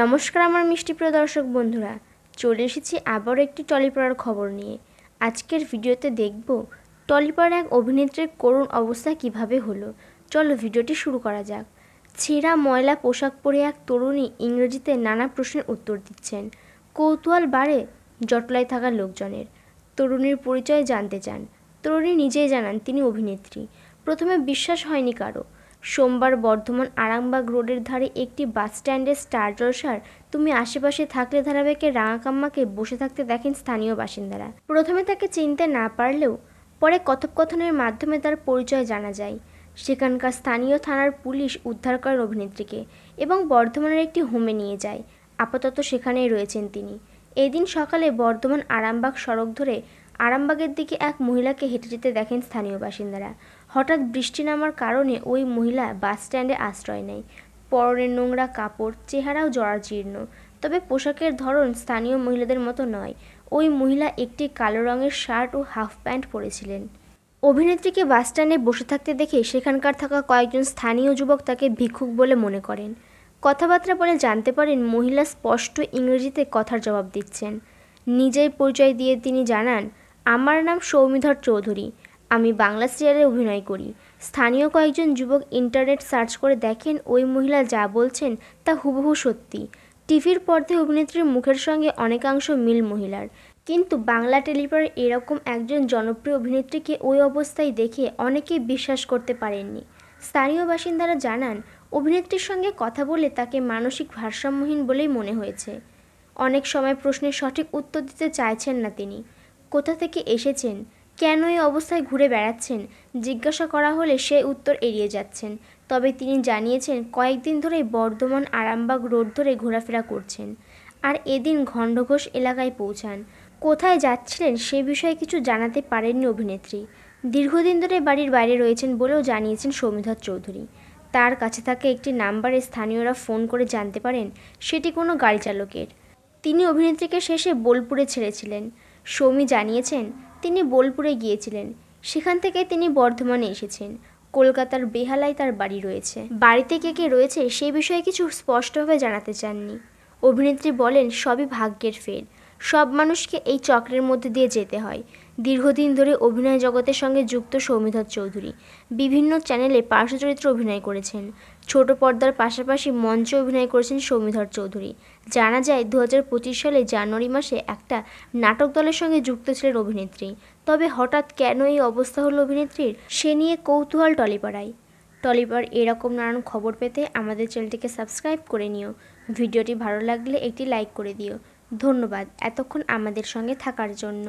নমস্কার আমার মিষ্টি প্রিয় দর্শক বন্ধুরা, চলে এসেছি আবারও একটি টলিপাড়ার খবর নিয়ে। আজকের ভিডিওতে দেখব টলিপাড়ার এক অভিনেত্রীর করুণ অবস্থা কিভাবে হলো। চলো ভিডিওটি শুরু করা যাক। ছেঁড়া ময়লা পোশাক পরে এক তরুণী ইংরেজিতে নানা প্রশ্নের উত্তর দিচ্ছেন। কৌতূহল বাড়ে জটলায় থাকা লোকজনের। তরুণীর পরিচয় জানতে চান। তরুণী নিজেই জানান তিনি অভিনেত্রী। প্রথমে বিশ্বাস হয়নি কারো। সোমবার বর্ধমান আরামবাগ রোডের ধারে একটি বাস স্ট্যান্ডের স্টার জলসার তুমি আশেপাশে থাকলে ধারাবাহিকের রাঙাকাম্মাকে বসে থাকতে দেখেন স্থানীয় বাসিন্দারা। প্রথমে তাকে চিনতে না পারলেও পরে কথোপকথনের মাধ্যমে তার পরিচয় জানা যায়। সেখানকার স্থানীয় থানার পুলিশ উদ্ধার করেন অভিনেত্রীকে এবং বর্ধমানের একটি হোমে নিয়ে যায়। আপাতত সেখানেই রয়েছেন তিনি। এদিন সকালে বর্ধমান আরামবাগ সড়ক ধরে আরামবাগের দিকে এক মহিলাকে হেঁটে যেতে দেখেন স্থানীয় বাসিন্দারা। হঠাৎ বৃষ্টি নামার কারণে ওই মহিলা বাস স্ট্যান্ডে আশ্রয় নেয়। পরনের নোংরা কাপড়, চেহারাও জরাজীর্ণ, তবে পোশাকের ধরন স্থানীয় মহিলাদের মতো নয়। ওই মহিলা একটি কালো রঙের শার্ট ও হাফ প্যান্ট পরেছিলেন। অভিনেত্রীকে বাস স্ট্যান্ডে বসে থাকতে দেখে সেখানকার থাকা কয়েকজন স্থানীয় যুবক তাকে ভিক্ষুক বলে মনে করেন। কথাবার্তা বলে জানতে পারেন মহিলা স্পষ্ট ইংরেজিতে কথার জবাব দিচ্ছেন। নিজেই পরিচয় দিয়ে তিনি জানান, আমার নাম সৌমিধর চৌধুরী, আমি বাংলা সিরিয়ালে অভিনয় করি। স্থানীয় কয়েকজন যুবক ইন্টারনেট সার্চ করে দেখেন ওই মহিলা যা বলছেন তা হুবহু সত্যি। টিভির পর্দায় অভিনেত্রীর মুখের সঙ্গে অনেকাংশ মিল মহিলার, কিন্তু বাংলা টেলিপাড়ার এরকম একজন জনপ্রিয় অভিনেত্রীকে ওই অবস্থায় দেখে অনেকেই বিশ্বাস করতে পারেননি। স্থানীয় বাসিন্দারা জানান, অভিনেত্রীর সঙ্গে কথা বলে তাকে মানসিক ভারসাম্যহীন বলেই মনে হয়েছে। অনেক সময় প্রশ্নের সঠিক উত্তর দিতে চাইছেন না তিনি। কোথা থেকে এসেছেন, কেন এই অবস্থায় ঘুরে বেড়াচ্ছেন জিজ্ঞাসা করা হলে সেই উত্তর এড়িয়ে যাচ্ছেন। তবে তিনি জানিয়েছেন কয়েকদিন ধরেই বর্ধমান আরামবাগ রোড ধরে ঘোরাফেরা করছেন। আর এদিন খণ্ডঘোষ এলাকায় পৌঁছান। কোথায় যাচ্ছিলেন সে বিষয়ে কিছু জানাতে পারেননি অভিনেত্রী। দীর্ঘদিন ধরে বাড়ির বাইরে রয়েছেন বলেও জানিয়েছেন সৌমিধর চৌধুরী। তার কাছে থাকা একটি নাম্বারে স্থানীয়রা ফোন করে জানতে পারেন সেটি কোনো গাড়ি চালকের। তিনি অভিনেত্রীকে শেষে বোলপুরে ছেড়েছিলেন। সৌমি জানিয়েছেন তিনি বোলপুরে গিয়েছিলেন, সেখান থেকে তিনি বর্ধমানে এসেছেন। কলকাতার বেহালায় তার বাড়ি রয়েছে। বাড়িতে কে কে রয়েছে সেই বিষয়ে কিছু স্পষ্টভাবে জানাতে চাননি। অভিনেত্রী বলেন, সবই ভাগ্যের ফের। সব মানুষকে এই চক্রের মধ্যে দিয়ে যেতে হয়। দীর্ঘদিন ধরে অভিনয় জগতের সঙ্গে যুক্ত সৌমিধর চৌধুরী বিভিন্ন চ্যানেলে পার্শ্ব চরিত্রে অভিনয় করেছেন। ছোট পর্দার পাশাপাশি মঞ্চে অভিনয় করেছেন সৌমিধর চৌধুরী। জানা যায় 2025 সালে জানুয়ারি মাসে একটা নাটক দলের সঙ্গে যুক্ত ছিলেন অভিনেত্রী। তবে হঠাৎ কেন এই অবস্থা হলো অভিনেত্রীর, সে নিয়ে কৌতূহল টলিপাড়ায়। টলিপাড়ার এরকম নানান খবর পেতে আমাদের চ্যানেলটিকে সাবস্ক্রাইব করে নিও। ভিডিওটি ভালো লাগলে একটি লাইক করে দিও। ধন্যবাদ এতক্ষণ আমাদের সঙ্গে থাকার জন্য।